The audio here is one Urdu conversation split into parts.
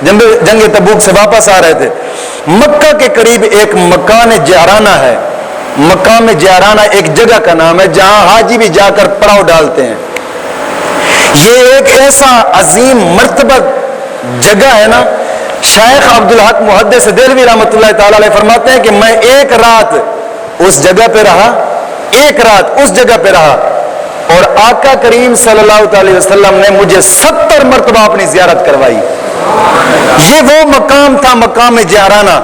جنگ تبوک سے واپس آ رہے تھے. مکہ کے قریب ایک مکان جعرانہ ہے. مقام جعرانہ ایک جگہ کا نام ہے جہاں حاجی بھی جا کر پڑاؤ ڈالتے ہیں. یہ ایک ایسا عظیم مرتبہ جگہ ہے نا. شیخ عبدالحق محدث دہلوی رحمۃ اللہ تعالی علیہ فرماتے ہیں کہ میں ایک رات اس جگہ پہ رہا, ایک رات اس جگہ پہ رہا, اور آقا کریم صلی اللہ علیہ وسلم نے مجھے 70 مرتبہ اپنی زیارت کروائی. یہ وہ مقام تھا, مقام جعرانہ.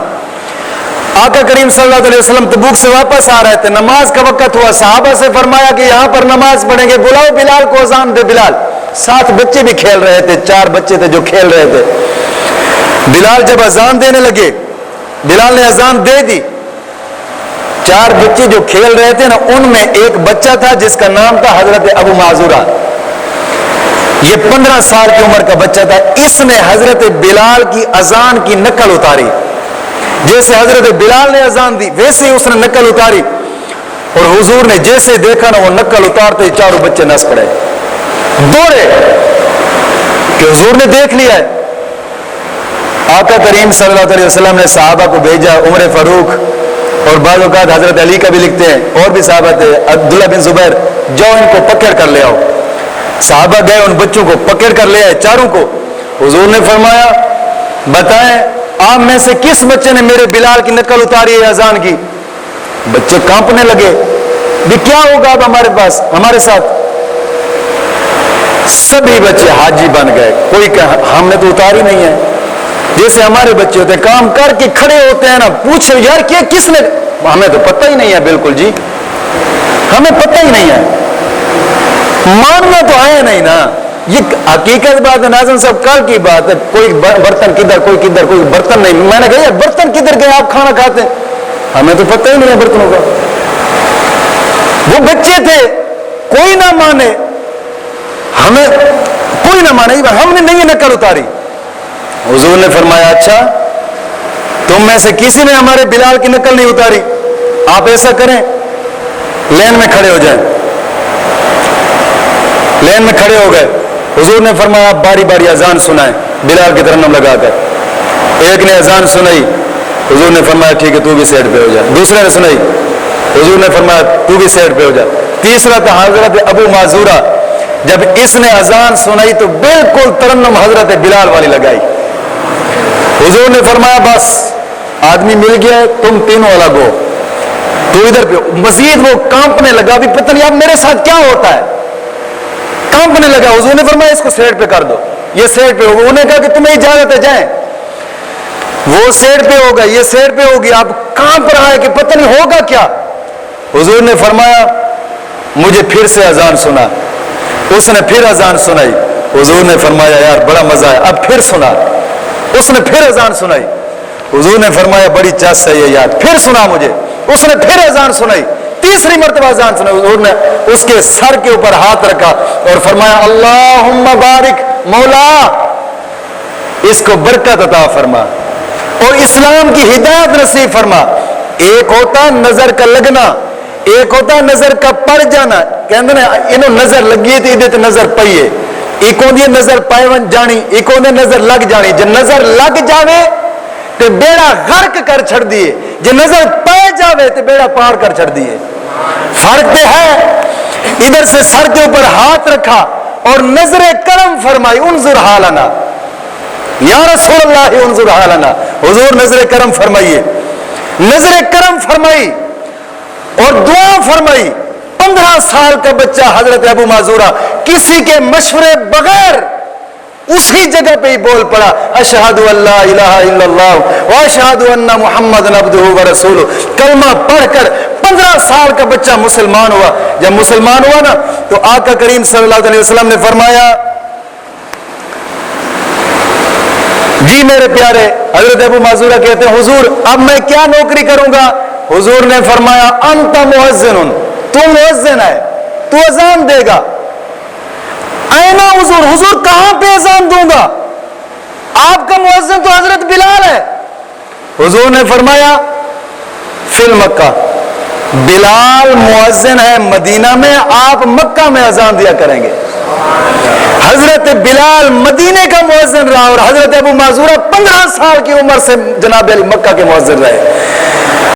آقا کریم صلی اللہ علیہ وسلم تبوک سے واپس آ رہے تھے, نماز کا وقت ہوا, صحابہ سے فرمایا کہ یہاں پر نماز پڑھیں گے, بلاؤ بلال کو, اذان دے بلال. 7 بچے بھی کھیل رہے تھے, 4 بچے تھے جو کھیل رہے تھے. بلال جب اذان دینے لگے, بلال نے اذان دے دی. 4 بچے جو کھیل رہے تھے نا, ان میں ایک بچہ تھا جس کا نام تھا حضرت ابو معذورہ. یہ 15 سال کی عمر کا بچہ تھا. اس نے حضرت بلال کی اذان کی نقل اتاری. جیسے حضرت بلال نے اذان دی ویسے ہی اس نے نقل اتاری, اور حضور نے جیسے دیکھا نا وہ نقل اتارتے 4 بچے نس پڑے, دوڑے کہ حضور نے دیکھ لیا ہے. آقا کریم صلی اللہ علیہ وسلم نے صحابہ کو بھیجا, عمر فاروق اور بعض اوقات حضرت علی کا بھی لکھتے ہیں, اور بھی صحابہ تھے, عبداللہ بن زبیر, جاؤ ان کو پکڑ کر لے آؤ. صحابہ گئے, ان بچوں کو پکڑ کر لے آئے, 4 کو. حضور نے فرمایا بتائیں آپ میں سے کس بچے نے میرے بلال کی نقل اتاری ہے اذان کی؟ بچے کانپنے لگے, بھی کیا ہوگا اب ہمارے پاس, ہمارے ساتھ. سبھی بچے حاجی بن گئے. کوئی کہ ہم نے تو اتاری نہیں ہے. جیسے ہمارے بچے ہوتے کام کر کے کھڑے ہوتے ہیں نا, پوچھے یار کیا کس نے, ہمیں تو پتہ ہی نہیں ہے. بالکل جی ہمیں پتہ ہی نہیں ہے, ماننا تو ہے نہیں نا. یہ حقیقت بات ہے ناظرین صاحب, کل کی بات ہے. کوئی برتن کدھر, کوئی کدھر, کوئی برتن نہیں. میں نے کہا یار برتن کدھر گئے, آپ کھانا کھاتے ہیں, ہمیں تو پتہ ہی نہیں ہے برتنوں کا. وہ بچے تھے, کوئی نہ مانے, ہمیں کوئی نہ مانے, ہم نے نہیں نقل اتاری. حضور نے فرمایا اچھا تم میں سے کسی نے ہمارے بلال کی نقل نہیں اتاری, آپ ایسا کریں لین میں کھڑے ہو جائیں. لین میں کھڑے ہو گئے. حضور نے فرمایا آپ باری باری اذان سنائیں بلال کی ترنم لگا کر. ایک نے اذان سنائی, حضور نے فرمایا ٹھیک ہے تو بھی سائڈ پہ ہو جا. دوسرے نے سنائی, حضور نے فرمایا تو بھی سائڈ پہ ہو جا. تیسرا تھا حضرت ابو معذورہ. جب اس نے اذان سنائی تو بالکل ترنم حضرت بلال والی لگائی. حضور نے فرمایا بس آدمی مل گیا, تم تینوں الگ ہو, تو ادھر پہ. مزید وہ کانپنے لگا, بھی پتہ نہیں اب میرے ساتھ کیا ہوتا ہے, کانپنے لگا. حضور نے فرمایا اس کو سیٹ پہ کر دو, یہ سیٹ پہ ہوگا. انہوں نے کہا کہ تمہیں اجازت ہے جائیں. وہ سیٹ پہ ہوگا, یہ سیٹ پہ ہوگی. اب کانپ رہا ہے کہ پتہ نہیں ہوگا کیا. حضور نے فرمایا مجھے پھر سے اذان سنا. اس نے پھر اذان سنائی. حضور نے فرمایا یار بڑا مزہ ہے, اب پھر سنا. اس نے پھر اذان سنائی. حضور نے فرمایا بڑی چس ہے یہ یار, پھر سنا مجھے. اس نے پھر اذان سنائی. تیسری مرتبہ اذان سنائی. حضور نے اس کے سر کے اوپر ہاتھ رکھا اور فرمایا اللہم بارک, مولا اس کو برکت عطا فرما اور اسلام کی ہدایت نصیب فرما. ایک ہوتا نظر کا لگنا, ایک ہوتا نظر کا پڑ جانا. کہندے نے انہوں نظر لگی تھی ادھے تے نظر پئی ہے. ایک ہوندی نظر پائے ون جانی, ایک ہوندی نظر لگ جانی. جے نظر لگ جاوے تے بیڑا غرق کر چھڑ دیے, جے نظر پائے جاوے تے بیڑا پار کر چھڑ دیے. فرق تے ہے. ادھر سے سر کے اوپر ہاتھ رکھا اور نظر کرم فرمائی, انظر حالنا یا رسول اللہ انظر حالنا. حضور نظر کرم فرمائیے, نظر کرم فرمائی اور دعا فرمائی. 15 سال کا بچہ حضرت ابو معذورہ کسی کے مشورے بغیر اسی جگہ پہ ہی بول پڑا اشہد ان لا الہ الا اللہ واشہد ان محمد عبدہ ورسولہ. کلمہ پڑھ کر 15 سال کا بچہ مسلمان ہوا. جب مسلمان ہوا نا تو آقا کریم صلی اللہ علیہ وسلم نے فرمایا جی میرے پیارے. حضرت ابو معذورہ کہتے ہیں حضور اب میں کیا نوکری کروں گا؟ حضور نے فرمایا انت مؤذن, تو مؤذن ہے, تو اذان دے گا. اینا حضور, حضور کہاں پہ اذان دوں گا؟ آپ کا مؤذن تو حضرت بلال ہے. حضور نے فرمایا فی مکہ, بلال مؤذن ہے مدینہ میں, آپ مکہ میں اذان دیا کریں گے. حضرت بلال مدینے کا مؤذن رہا اور حضرت ابو معذورہ 15 سال کی عمر سے جناب علی مکہ کے مؤذن رہے.